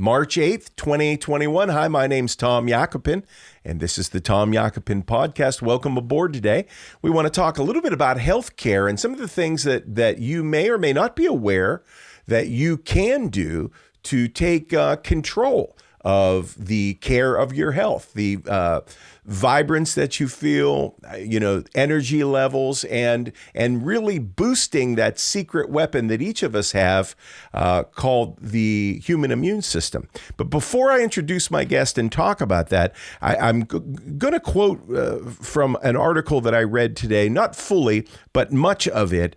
March 8th, 2021. Hi, my name's Tom Yakupin, and this is the Tom Yakupin Podcast. Welcome aboard today. We want to talk a little bit about healthcare and some of the things that you may or may not be aware that you can do to take control of the care of your health, the vibrance that you feel, energy levels, and really boosting that secret weapon that each of us have called the human immune system. But before I introduce my guest and talk about that, I'm going to quote from an article that I read today, not fully, but much of it,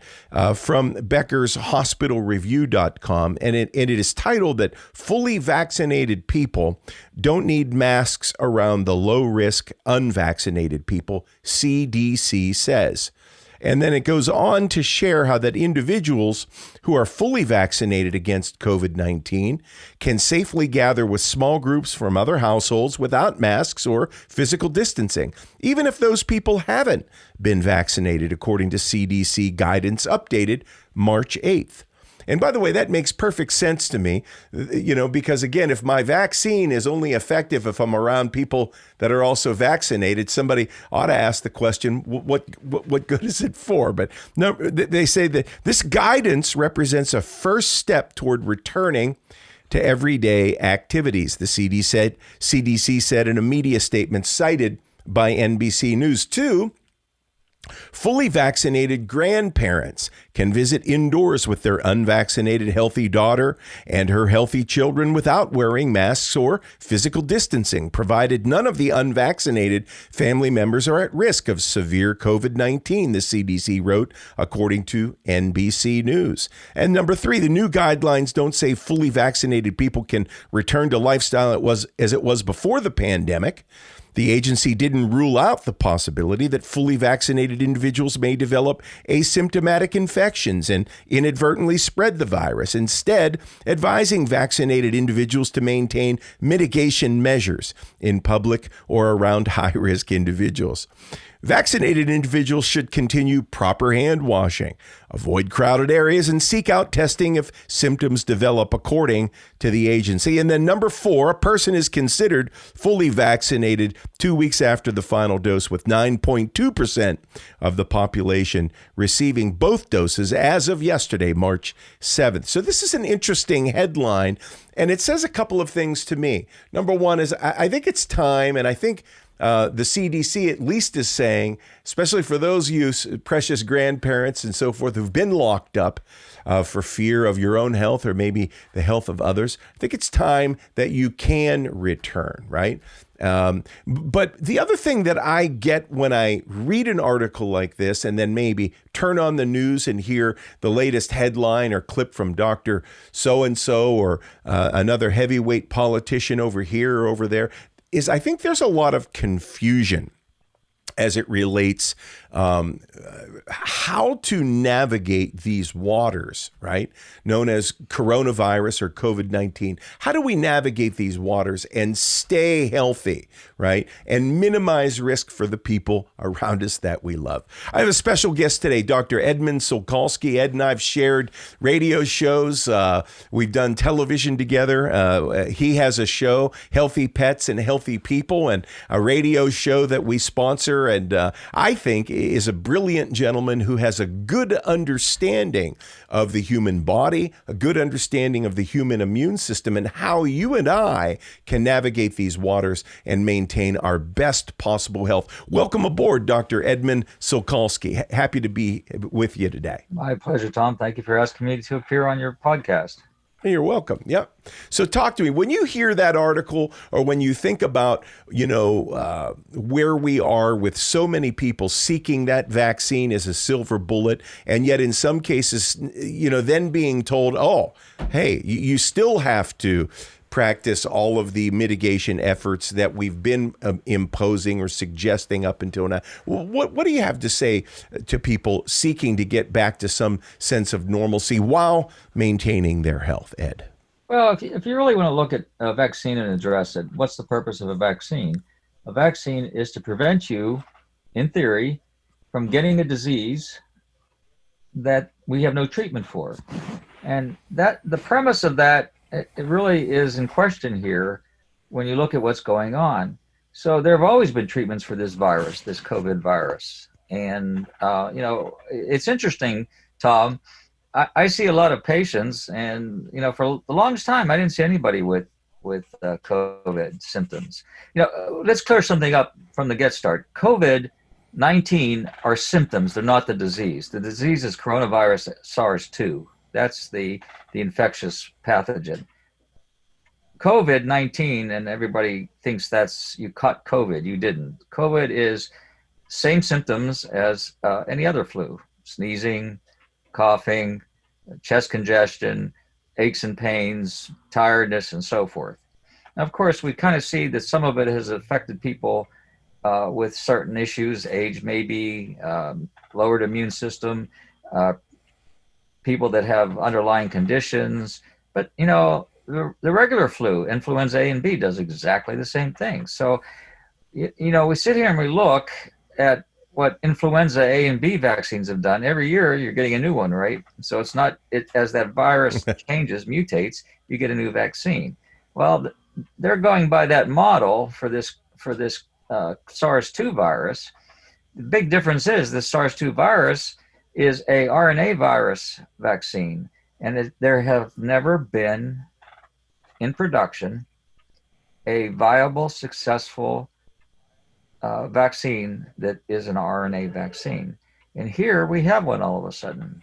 from Becker's hospitalreview.com. And it is titled that fully vaccinated people don't need masks around the low-risk unvaccinated people, CDC says. And then it goes on to share how that individuals who are fully vaccinated against COVID-19 can safely gather with small groups from other households without masks or physical distancing, even if those people haven't been vaccinated, according to CDC guidance updated March 8th. And by the way, that makes perfect sense to me, because again, if my vaccine is only effective if I'm around people that are also vaccinated, somebody ought to ask the question, what good is it for? But no, they say that this guidance represents a first step toward returning to everyday activities, the CDC said in a media statement cited by NBC News. Too, fully vaccinated grandparents can visit indoors with their unvaccinated healthy daughter and her healthy children without wearing masks or physical distancing, provided none of the unvaccinated family members are at risk of severe COVID-19, the CDC wrote, according to NBC News. And number 3, the new guidelines don't say fully vaccinated people can return to lifestyle as it was before the pandemic. The agency didn't rule out the possibility that fully vaccinated individuals may develop asymptomatic infections and inadvertently spread the virus, instead advising vaccinated individuals to maintain mitigation measures in public or around high-risk individuals. Vaccinated individuals should continue proper hand washing, avoid crowded areas, and seek out testing if symptoms develop, according to the agency. And then number 4, a person is considered fully vaccinated 2 weeks after the final dose, with 9.2% of the population receiving both doses as of yesterday, March 7th. So this is an interesting headline, and it says a couple of things to me. Number 1 is I think it's time, and I think the CDC at least is saying, especially for those of you precious grandparents and so forth who've been locked up for fear of your own health or maybe the health of others, I think it's time that you can return, right? But the other thing that I get when I read an article like this and then maybe turn on the news and hear the latest headline or clip from Dr. So-and-so or another heavyweight politician over here or over there, is I think there's a lot of confusion as it relates how to navigate these waters, right? Known as coronavirus or COVID-19. How do we navigate these waters and stay healthy, right? And minimize risk for the people around us that we love. I have a special guest today, Dr. Edmund Sulkowski. Ed and I have shared radio shows. We've done television together. He has a show, Healthy Pets and Healthy People, and a radio show that we sponsor. And I think is a brilliant gentleman who has a good understanding of the human body, a good understanding of the human immune system, and how you and I can navigate these waters and maintain our best possible health. Welcome aboard, Dr. Edmund Sulkowski. Happy to be with you today. My pleasure, Tom. Thank you for asking me to appear on your podcast. You're welcome. Yep. So talk to me. When you hear that article or when you think about, where we are with so many people seeking that vaccine as a silver bullet, and yet in some cases, then being told, oh, hey, you still have to practice all of the mitigation efforts that we've been imposing or suggesting up until now. What do you have to say to people seeking to get back to some sense of normalcy while maintaining their health, Ed? Well, if you really want to look at a vaccine and address it, what's the purpose of a vaccine? A vaccine is to prevent you, in theory, from getting a disease that we have no treatment for. And that the premise of that it really is in question here when you look at what's going on. So there have always been treatments for this virus, this COVID virus. And, it's interesting, Tom. I see a lot of patients, and, for the longest time, I didn't see anybody with COVID symptoms. Let's clear something up from the get start. COVID-19 are symptoms. They're not the disease. The disease is coronavirus SARS-2. That's the infectious pathogen. COVID-19, and everybody thinks that's you caught COVID. You didn't. COVID is same symptoms as any other flu: sneezing, coughing, chest congestion, aches and pains, tiredness, and so forth. Now, of course, we kind of see that some of it has affected people with certain issues, age maybe, lowered immune system, people that have underlying conditions. But, the regular flu, influenza A and B, does exactly the same thing. So, we sit here and we look at what influenza A and B vaccines have done. Every year you're getting a new one, right? So it's not, as that virus changes, mutates, you get a new vaccine. Well, they're going by that model for this SARS-2 virus. The big difference is the SARS-2 virus is a RNA virus vaccine, and there have never been in production a viable, successful vaccine that is an RNA vaccine. And here we have one all of a sudden.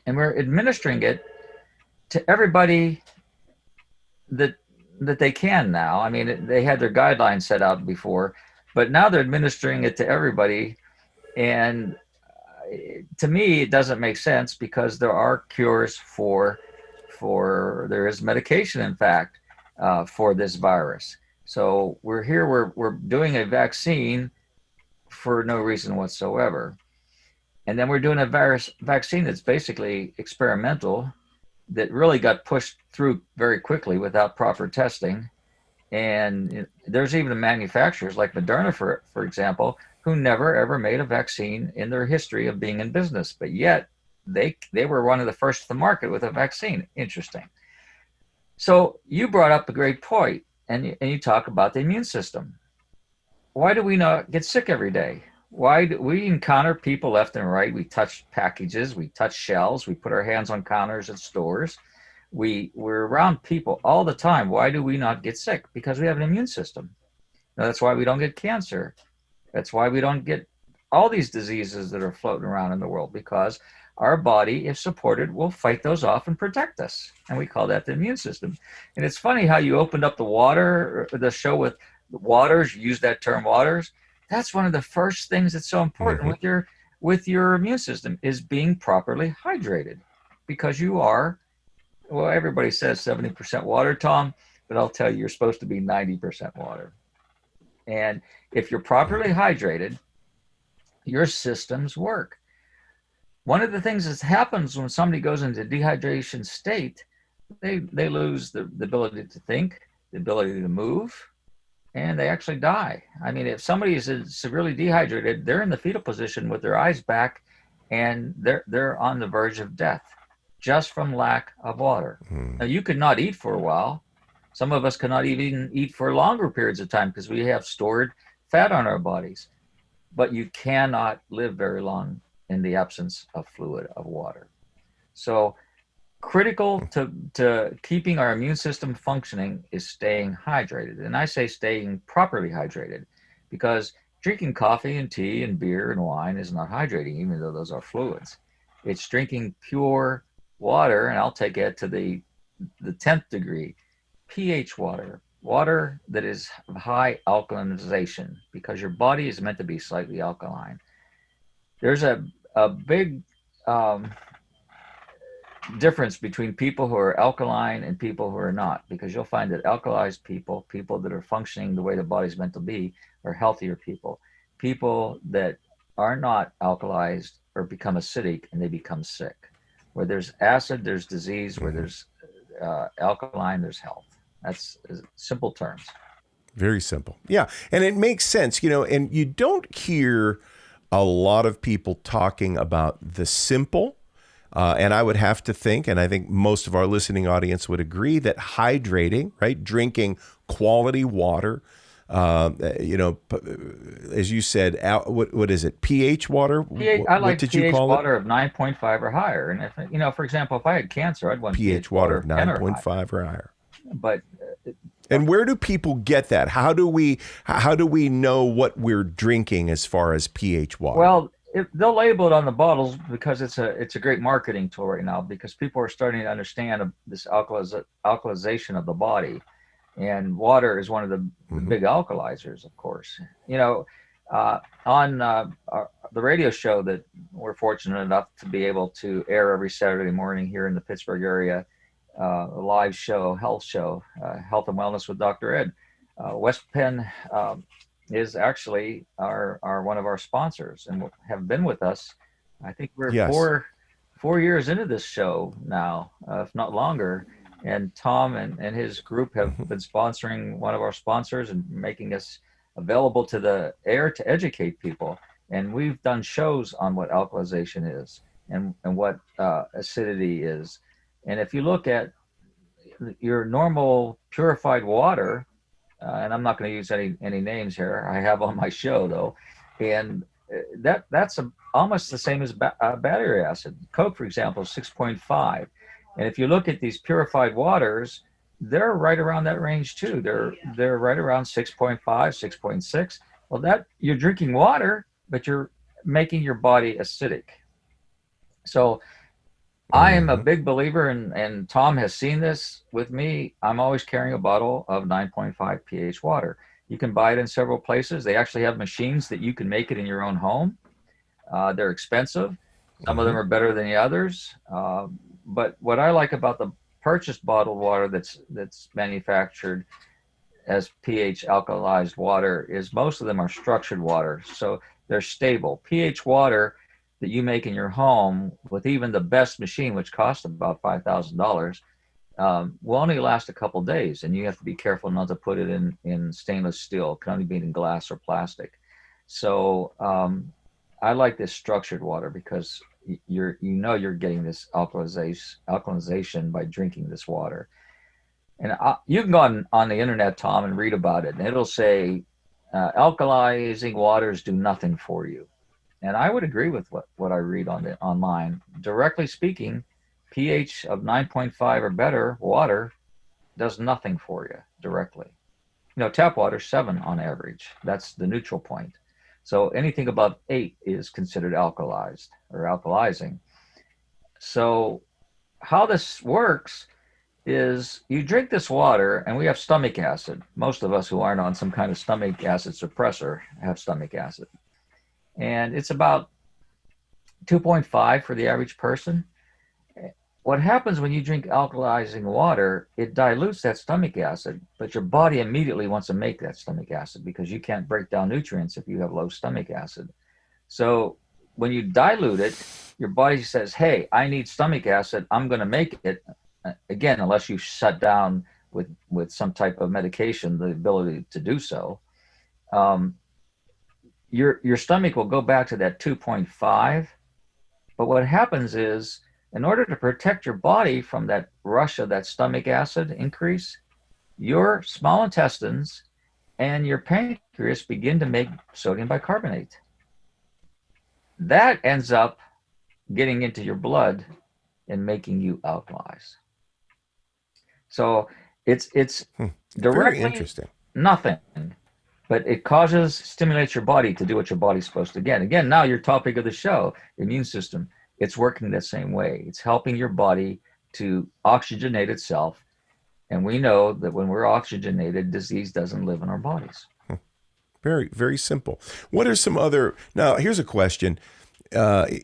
And we're administering it to everybody that they can now. I mean, they had their guidelines set out before, but now they're administering it to everybody. And to me, it doesn't make sense, because there are cures there is medication, in fact, for this virus. So we're doing a vaccine for no reason whatsoever. And then we're doing a vaccine that's basically experimental, that really got pushed through very quickly without proper testing. And there's even manufacturers like Moderna, for example, who never ever made a vaccine in their history of being in business, but yet they were one of the first to the market with a vaccine. Interesting. So you brought up a great point. And you talk about the immune system. Why do we not get sick every day? Why do we encounter people left and right? We touch packages, we touch shelves, we put our hands on counters at stores. We're around people all the time. Why do we not get sick? Because we have an immune system. Now, that's why we don't get cancer. That's why we don't get all these diseases that are floating around in the world, because our body, if supported, will fight those off and protect us. And we call that the immune system. And it's funny how you opened up the show with waters, you used that term waters. That's one of the first things that's so important with your immune system, is being properly hydrated, because you are, well, everybody says 70% water, Tom, but I'll tell you, you're supposed to be 90% water. And if you're properly hydrated, your systems work. One of the things that happens when somebody goes into dehydration state, they lose the ability to think, the ability to move, and they actually die. I mean, if somebody is severely dehydrated, they're in the fetal position with their eyes back, and they're on the verge of death just from lack of water. Now, you could not eat for a while. Some of us cannot even eat for longer periods of time because we have stored fat on our bodies. But you cannot live very long in the absence of fluid, of water. So critical to keeping our immune system functioning is staying hydrated. And I say staying properly hydrated, because drinking coffee and tea and beer and wine is not hydrating, even though those are fluids. It's drinking pure water, and I'll take it to the 10th degree, pH water that is of high alkalinization, because your body is meant to be slightly alkaline. There's a big difference between people who are alkaline and people who are not, because you'll find that alkalized people that are functioning the way the body's meant to be, are healthier people. People that are not alkalized or become acidic, and they become sick. Where there's acid, there's disease. Where there's alkaline, there's health. That's simple terms. Very simple. Yeah. And it makes sense, and you don't hear a lot of people talking about the simple And I would have to think, and I think most of our listening audience would agree, that hydrating, right, drinking quality water, as you said, what is it? pH water? I What like did you pH call it? water of 9.5 or higher. And if, for example, if I had cancer, I'd want pH pH water water of of 10 or higher. 9.5 or higher. But And where do people get that? How do we know what we're drinking as far as pH water? well, they'll label it on the bottles because it's a great marketing tool right now, because people are starting to understand this alkalization of the body, and water is one of the big alkalizers, of course. On the radio show that we're fortunate enough to be able to air every Saturday morning here in the Pittsburgh area, a live show, health Health and Wellness with Dr. Ed. West Penn is actually our one of our sponsors and have been with us. I think we're Yes. 4 years into this show now, if not longer. And Tom and his group have been sponsoring one of our sponsors and making us available to the air to educate people. And we've done shows on what alkalization is and what acidity is. And if you look at your normal purified water, and I'm not going to use any names here, I have on my show though, and that's almost the same as battery acid. Coke, for example, is 6.5. And if you look at these purified waters, they're right around that range too. They're right around 6.5, 6.6. Well, you're drinking water, but you're making your body acidic. So I am a big believer, and Tom has seen this with me. I'm always carrying a bottle of 9.5 pH water. You can buy it in several places. They actually have machines that you can make it in your own home. They're expensive. Some of them are better than the others. But what I like about the purchased bottled water that's manufactured as pH alkalized water is most of them are structured water. So they're stable. pH water that you make in your home with even the best machine, which costs about $5,000, will only last a couple days, and you have to be careful not to put it in stainless steel. It can only be in glass or plastic. So I like this structured water because you're getting this alkalization by drinking this water. And you can go on the internet, Tom, and read about it, and it'll say alkalizing waters do nothing for you. And I would agree with what I read online. Directly speaking, pH of 9.5 or better water does nothing for you directly. Tap water 7 on average. That's the neutral point. So anything above 8 is considered alkalized or alkalizing. So how this works is you drink this water, and we have stomach acid. Most of us who aren't on some kind of stomach acid suppressor have stomach acid. And it's about 2.5 for the average person. What happens when you drink alkalizing water, it dilutes that stomach acid, but your body immediately wants to make that stomach acid because you can't break down nutrients if you have low stomach acid. So when you dilute it, your body says, hey, I need stomach acid. I'm going to make it. Again, unless you shut down with some type of medication, the ability to do so. Your stomach will go back to that 2.5. But what happens is, in order to protect your body from that rush of that stomach acid increase, your small intestines and your pancreas begin to make sodium bicarbonate. That ends up getting into your blood and making you alkalize. So it's directly very interesting. Nothing. But it stimulates your body to do what your body's supposed to. Again, now your topic of the show, immune system, it's working the same way. It's helping your body to oxygenate itself. And we know that when we're oxygenated, disease doesn't live in our bodies. Very, very simple. What are some other, now here's a question.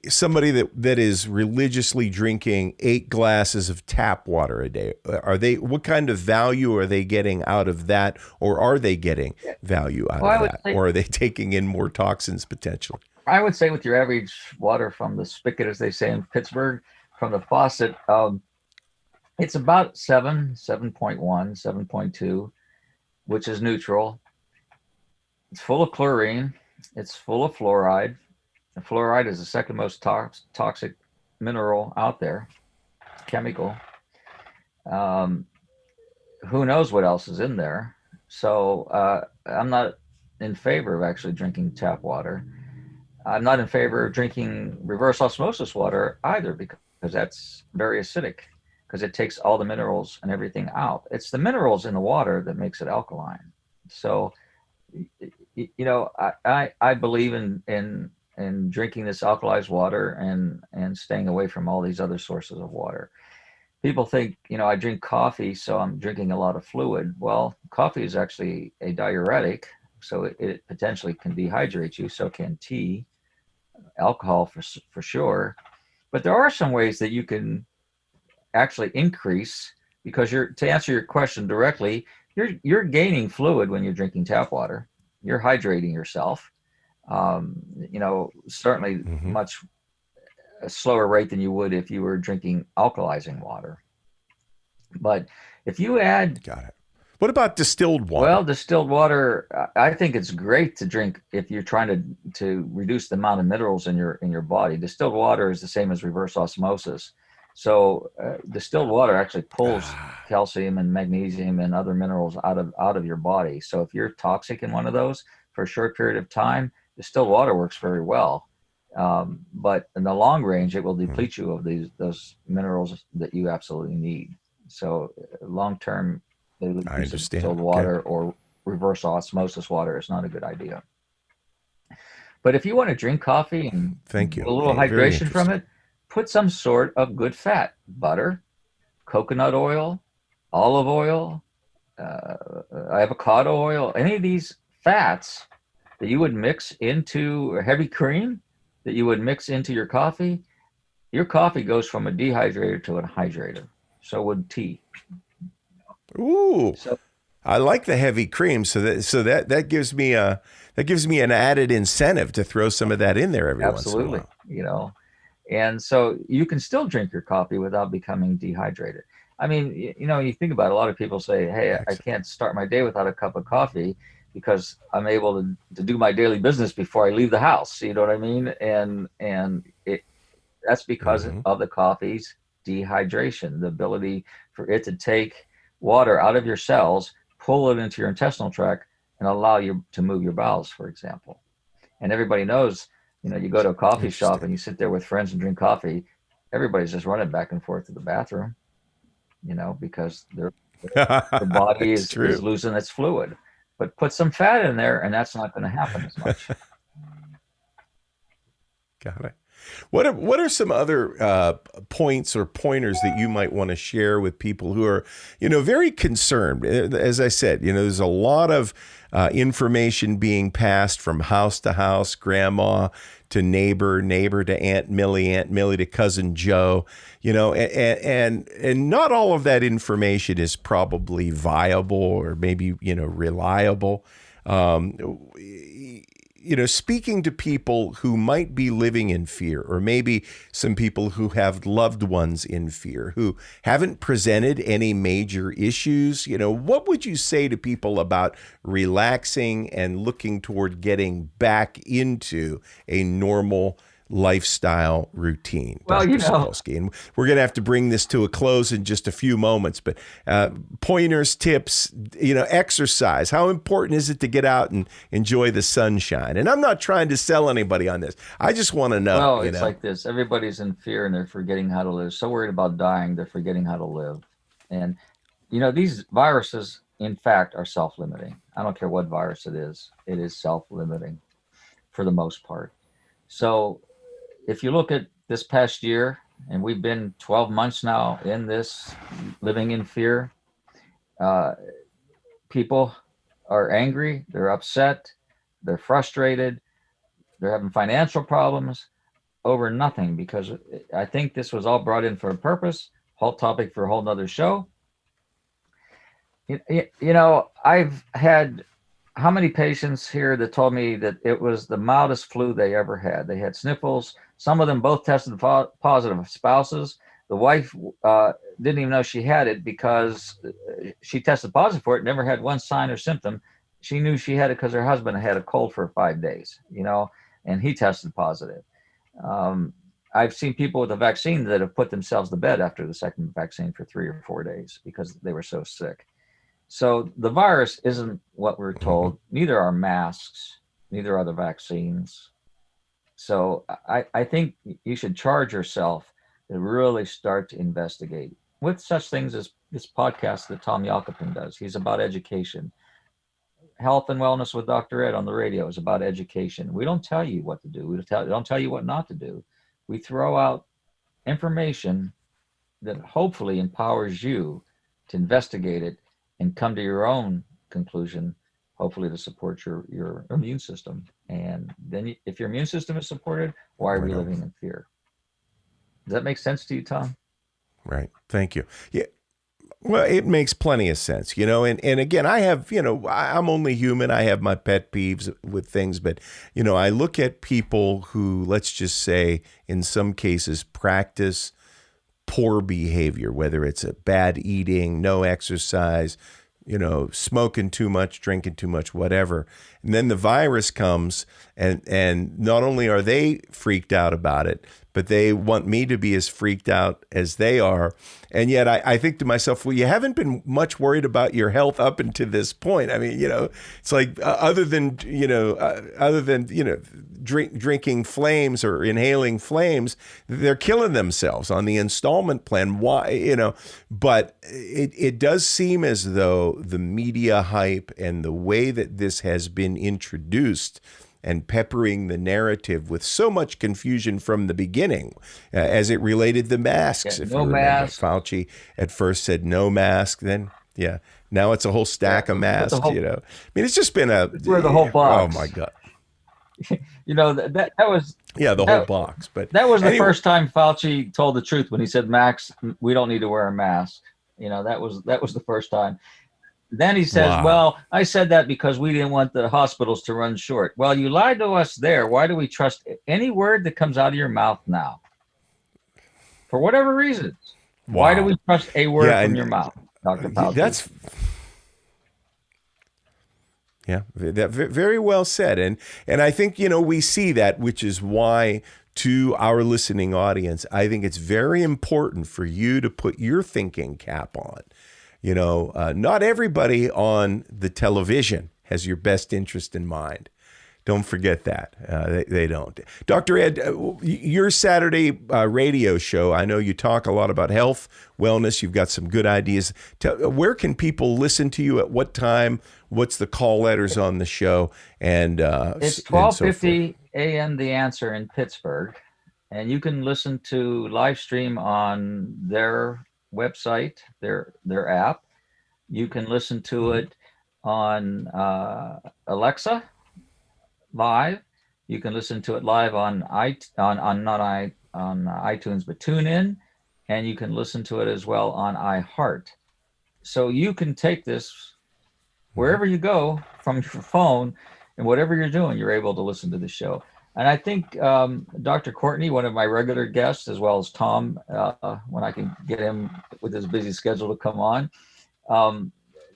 Somebody that is religiously drinking 8 glasses of tap water a day, what kind of value are they getting out of that, or are they getting value out of that, or are they taking in more toxins potentially? I would say with your average water from the spigot, as they say in Pittsburgh, from the faucet, it's about 7.1, 7.2, which is neutral. It's full of chlorine. It's full of fluoride. And fluoride is the second most toxic mineral out there, chemical. Um, who knows what else is in there? So I'm not in favor of actually drinking tap water. I'm not in favor of drinking reverse osmosis water either, because that's very acidic, because it takes all the minerals and everything out. It's the minerals in the water that makes it alkaline. So, I believe in drinking this alkalized water and staying away from all these other sources of water. People think, I drink coffee, so I'm drinking a lot of fluid. Well, coffee is actually a diuretic, so it potentially can dehydrate you. So can tea, alcohol for sure. But there are some ways that you can actually increase, because to answer your question directly, you're gaining fluid when you're drinking tap water. You're hydrating yourself. Certainly much a slower rate than you would if you were drinking alkalizing water. But if you add... Got it. What about distilled water? Well, distilled water, I think it's great to drink if you're trying to reduce the amount of minerals in your body. Distilled water is the same as reverse osmosis. So distilled water actually pulls calcium and magnesium and other minerals out of your body. So if you're toxic in one of those for a short period of time, distilled water works very well. But in the long range, it will deplete you of those minerals that you absolutely need. So long term, distilled water or reverse osmosis water is not a good idea. But if you want to drink coffee and Thank you. a little hydration from it, put some sort of good fat, butter, coconut oil, olive oil, avocado oil, any of these fats that you would mix into a heavy cream that you would mix into your coffee goes from a dehydrator to a hydrator. So would tea. Ooh, so, I like the heavy cream. So that gives me an added incentive to throw some of that in there every once in a while. Absolutely. And so you can still drink your coffee without becoming dehydrated. I mean, you think about it, a lot of people say, hey, I can't start my day without a cup of coffee because I'm able to do my daily business before I leave the house. You know what I mean? And that's because of the coffee's dehydration, the ability for it to take water out of your cells, pull it into your intestinal tract, and allow you to move your bowels, for example. And everybody knows, you go to a coffee shop and you sit there with friends and drink coffee, everybody's just running back and forth to the bathroom, because their body is losing its fluid. But put some fat in there, and that's not going to happen as much. Got it. What are some other points or pointers that you might want to share with people who are, very concerned? As I said, there's a lot of information being passed from house to house, grandma to neighbor to Aunt Millie to cousin Joe, and not all of that information is probably viable or maybe, reliable. Speaking to people who might be living in fear, or maybe some people who have loved ones in fear, who haven't presented any major issues, what would you say to people about relaxing and looking toward getting back into a normal lifestyle routine, Dr. Sulkowski? And we're going to have to bring this to a close in just a few moments, but pointers, tips, exercise. How important is it to get out and enjoy the sunshine? And I'm not trying to sell anybody on this. I just want to know. Well, it's like this. Everybody's in fear and they're forgetting how to live. So worried about dying, they're forgetting how to live. And, these viruses, in fact, are self-limiting. I don't care what virus it is self-limiting for the most part. So if you look at this past year, and we've been 12 months now in this living in fear, people are angry, they're upset, they're frustrated, they're having financial problems over nothing, because I think this was all brought in for a purpose. Whole topic for a whole nother show. I've had how many patients here that told me that it was the mildest flu they ever had? They had sniffles. Some of them both tested positive. Spouses. The wife didn't even know she had it because she tested positive for it, never had one sign or symptom. She knew she had it because her husband had a cold for 5 days, and he tested positive. I've seen people with a vaccine that have put themselves to bed after the second vaccine for 3 or 4 days because they were so sick. So the virus isn't what we're told. Neither are masks, neither are the vaccines. So I think you should charge yourself to really start to investigate with such things as this podcast that Tom Yakupin does. He's about education. Health and Wellness with Dr. Ed on the radio is about education. We don't tell you what to do. We don't tell you what not to do. We throw out information that hopefully empowers you to investigate it and come to your own conclusion, hopefully to support your immune system. And then if your immune system is supported, why are we living in fear? Does that make sense to you, Tom? Right. Thank you. Yeah. Well, it makes plenty of sense, and again, I have, I'm only human. I have my pet peeves with things, but, I look at people who, let's just say, in some cases, practice poor behavior, whether it's a bad eating, no exercise, smoking too much, drinking too much, whatever. And then the virus comes and not only are they freaked out about it, but they want me to be as freaked out as they are. And yet I think to myself, well, you haven't been much worried about your health up until this point. I mean, it's like other than drinking flames or inhaling flames, they're killing themselves on the installment plan. Why, but it does seem as though the media hype and the way that this has been introduced and peppering the narrative with so much confusion from the beginning, as it related to masks. If no you remember, mask. Fauci at first said no mask, then now it's a whole stack of masks. I mean, it's just been we're the whole box. Oh my God. That was the whole box. But that was the first time Fauci told the truth when he said, "Max, we don't need to wear a mask." That was the first time. Then he says, Wow. Well, I said that because we didn't want the hospitals to run short. Well, you lied to us there. Why do we trust any word that comes out of your mouth now? For whatever reasons. Wow. Why do we trust a word from your mouth, Dr. Fauci? That's that very well said. And I think, we see that, which is why to our listening audience, I think it's very important for you to put your thinking cap on. Not everybody on the television has your best interest in mind. Don't forget that. They don't. Dr. Ed, your Saturday radio show, I know you talk a lot about health, wellness. You've got some good ideas. Where can people listen to you at what time? What's the call letters on the show? And it's 12:50 a.m. The Answer in Pittsburgh. And you can listen to live stream on their website, their app. You can listen to it on Alexa live. You can listen to it live on iTunes, but TuneIn, and you can listen to it as well on iHeart. So you can take this wherever you go from your phone, and whatever you're doing, you're able to listen to the show. And I think Dr. Courtney, one of my regular guests, as well as Tom, when I can get him with his busy schedule to come on,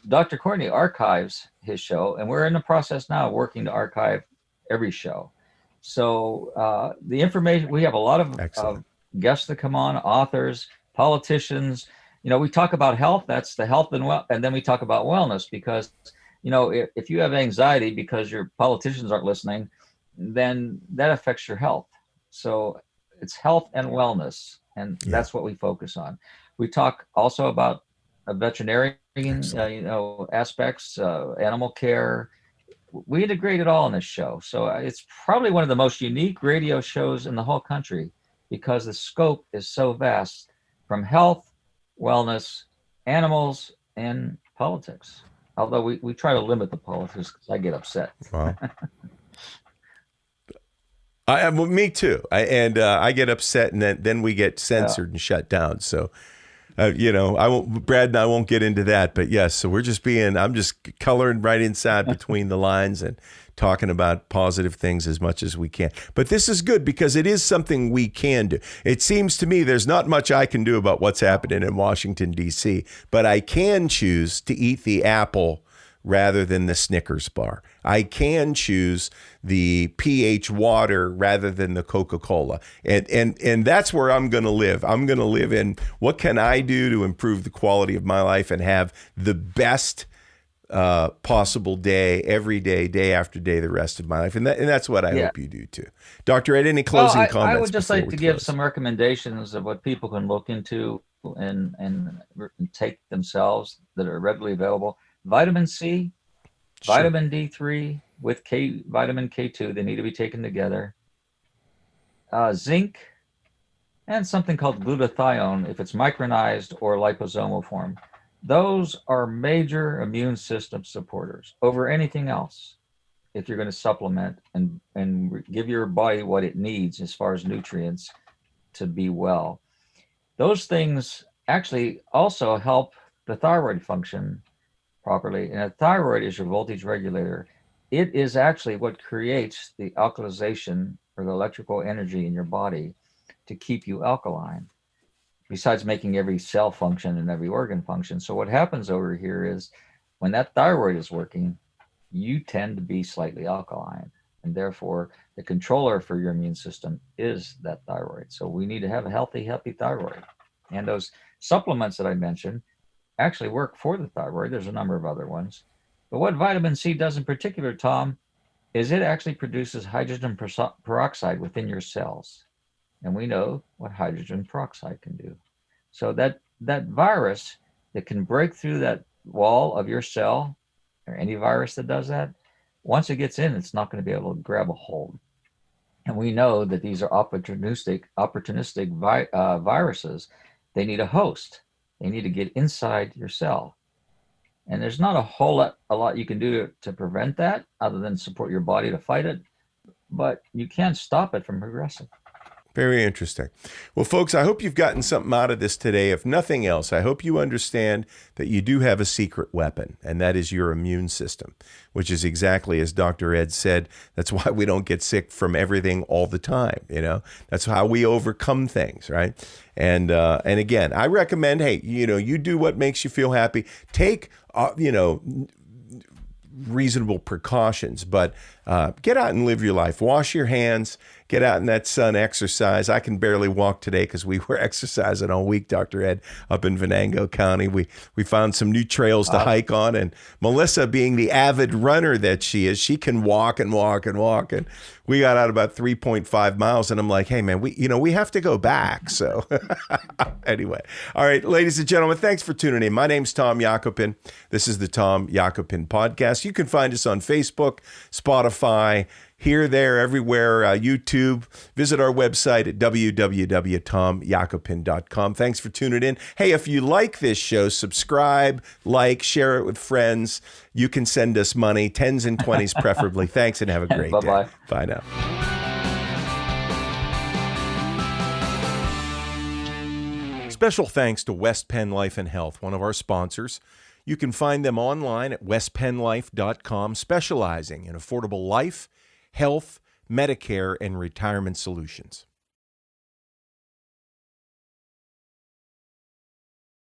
Dr. Courtney archives his show, and we're in the process now of working to archive every show. So the information, we have a lot of guests that come on, authors, politicians. We talk about health, that's the health and then we talk about wellness, because, if you have anxiety because your politicians aren't listening, then that affects your health. So it's health and wellness, and that's what we focus on. We talk also about veterinarian, aspects, animal care. We integrate it all in this show. So it's probably one of the most unique radio shows in the whole country because the scope is so vast, from health, wellness, animals, and politics. Although we try to limit the politics because I get upset. Wow. Me too. I get upset, and then we get censored and shut down. So, I won't. Brad and I won't get into that. But yes, so I'm just coloring right inside between the lines and talking about positive things as much as we can. But this is good because it is something we can do. It seems to me there's not much I can do about what's happening in Washington, D.C., but I can choose to eat the apple rather than the Snickers bar. I can choose the pH water rather than the Coca-Cola. And that's where I'm going to live. I'm going to live in what can I do to improve the quality of my life and have the best possible day, every day, day after day, the rest of my life. And that's what I hope you do too. Dr. Ed, any closing comments? I would just like to give some recommendations of what people can look into and take themselves that are readily available. Vitamin C, sure. Vitamin D3 with vitamin K2, they need to be taken together. Zinc, and something called glutathione, if it's micronized or liposomal form. Those are major immune system supporters over anything else if you're going to supplement and give your body what it needs as far as nutrients to be well. Those things actually also help the thyroid function properly. And a thyroid is your voltage regulator. It is actually what creates the alkalization or the electrical energy in your body to keep you alkaline, besides making every cell function and every organ function. So what happens over here is when that thyroid is working, you tend to be slightly alkaline. And therefore, the controller for your immune system is that thyroid. So we need to have a healthy thyroid. And those supplements that I mentioned actually work for the thyroid. There's a number of other ones. But what vitamin C does in particular, Tom, is it actually produces hydrogen peroxide within your cells. And we know what hydrogen peroxide can do. So that virus that can break through that wall of your cell, or any virus that does that, once it gets in, it's not going to be able to grab a hold. And we know that these are opportunistic viruses. They need a host. They need to get inside your cell. And there's not a lot you can do to prevent that other than support your body to fight it. But you can't stop it from progressing. Very interesting. Well, folks, I hope you've gotten something out of this today. If nothing else, I hope you understand that you do have a secret weapon, and that is your immune system, which is exactly as Dr. Ed said. That's why we don't get sick from everything all the time. That's how we overcome things, right? And again, I recommend, hey, you do what makes you feel happy. Take, reasonable precautions, but get out and live your life. Wash your hands. Get out in that sun, exercise. I can barely walk today because we were exercising all week, Dr. Ed, up in Venango County. We found some new trails to hike on, and Melissa, being the avid runner that she is, she can walk and walk and walk. And we got out about 3.5 miles, and I'm like, hey, man, we have to go back. So anyway, all right, ladies and gentlemen, thanks for tuning in. My name's Tom Yakupin. This is the Tom Yakupin Podcast. You can find us on Facebook, Spotify, here, there, everywhere, YouTube. Visit our website at www.tomyakupin.com. Thanks for tuning in. Hey, if you like this show, subscribe, share it with friends. You can send us money, 10s and 20s preferably. Thanks, and have a great day. Bye now. Special thanks to West Penn Life and Health, one of our sponsors. You can find them online at westpennlife.com, specializing in affordable life, health, Medicare, and retirement solutions.